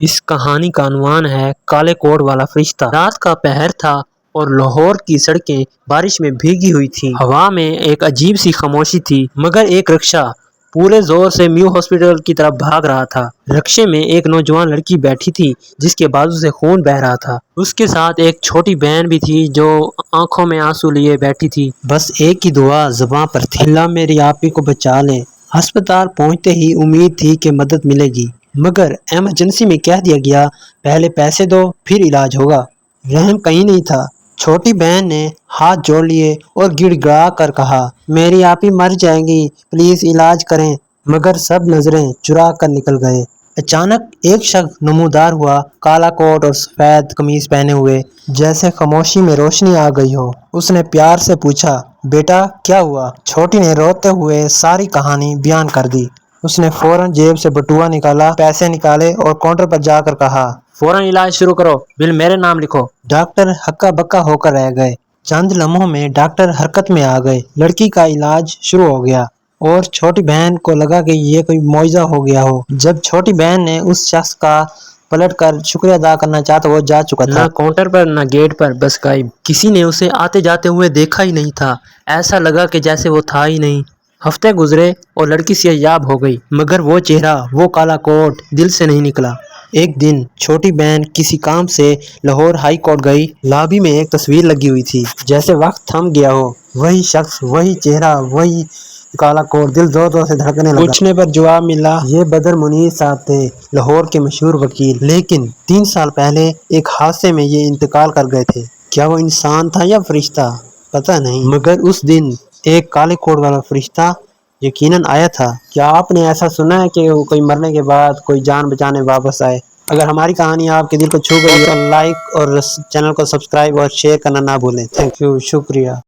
اس کہانی کا عنوان ہے کالے کوٹ والا فرشتہ۔ رات کا پہر تھا اور لاہور کی سڑکیں بارش میں بھیگی ہوئی تھیں۔ ہوا میں ایک عجیب سی خاموشی تھی، مگر ایک رکشہ پورے زور سے میو ہاسپٹل کی طرف بھاگ رہا تھا۔ رکشے میں ایک نوجوان لڑکی بیٹھی تھی جس کے بازو سے خون بہہ رہا تھا۔ اس کے ساتھ ایک چھوٹی بہن بھی تھی جو آنکھوں میں آنسو لیے بیٹھی تھی۔ بس ایک ہی دعا زباں پر تھی، اللہ میری آپی کو بچا لے۔ ہسپتال پہنچتے ہی امید تھی کہ مدد ملے گی، مگر ایمرجنسی میں کہہ دیا گیا پہلے پیسے دو پھر علاج ہوگا۔ رحم کہیں نہیں تھا۔ چھوٹی بہن نے ہاتھ جوڑ لیے اور گڑ گڑا کر کہا، میری آپی مر جائے گی، پلیز علاج کریں۔ مگر سب نظریں چرا کر نکل گئے۔ اچانک ایک شخص نمودار ہوا، کالا کوٹ اور سفید قمیض پہنے ہوئے، جیسے خاموشی میں روشنی آ گئی ہو۔ اس نے پیار سے پوچھا، بیٹا کیا ہوا؟ چھوٹی نے روتے ہوئے ساری کہانی بیان کر دی۔ اس نے فوراً جیب سے بٹوا نکالا، پیسے نکالے اور کاؤنٹر پر جا کر کہا، فوراً علاج شروع کرو، بل میرے نام لکھو۔ ڈاکٹر ہکا بکا ہو کر رہ گئے۔ چند لمحوں میں ڈاکٹر حرکت میں آ گئے۔ لڑکی کا علاج شروع ہو گیا اور چھوٹی بہن کو لگا کہ یہ کوئی معجزہ ہو گیا ہو۔ جب چھوٹی بہن نے اس شخص کا پلٹ کر شکریہ ادا کرنا چاہا تو وہ جا چکا تھا۔ نہ کاؤنٹر پر نہ گیٹ پر، بس غائب۔ کسی نے اسے آتے جاتے ہوئے دیکھا ہی نہیں تھا، ایسا لگا کہ جیسے وہ تھا ہی نہیں۔ ہفتے گزرے اور لڑکی صحتیاب ہو گئی، مگر وہ چہرہ، وہ کالا کوٹ دل سے نہیں نکلا۔ ایک دن چھوٹی بہن کسی کام سے لاہور ہائی کورٹ گئی۔ لابی میں ایک تصویر لگی ہوئی تھی، جیسے وقت تھم گیا ہو۔ وہی شخص، وہی چہرہ، وہی کالا کوٹ۔ دل زور زور سے دھڑکنے لگا۔ پوچھنے پر جواب ملا، یہ بدر منیر صاحب تھے، لاہور کے مشہور وکیل، لیکن 3 سال پہلے ایک حادثے میں یہ انتقال کر گئے تھے۔ کیا وہ انسان تھا یا فرشتہ؟ پتہ نہیں، مگر اس دن ایک کالے کوٹ والا فرشتہ یقیناً آیا تھا۔ کیا آپ نے ایسا سنا ہے کہ کوئی مرنے کے بعد کوئی جان بچانے واپس آئے؟ اگر ہماری کہانی آپ کے دل کو چھو گئی تو لائک اور چینل کو سبسکرائب اور شیئر کرنا نہ بھولیں۔ تھینک یو، شکریہ۔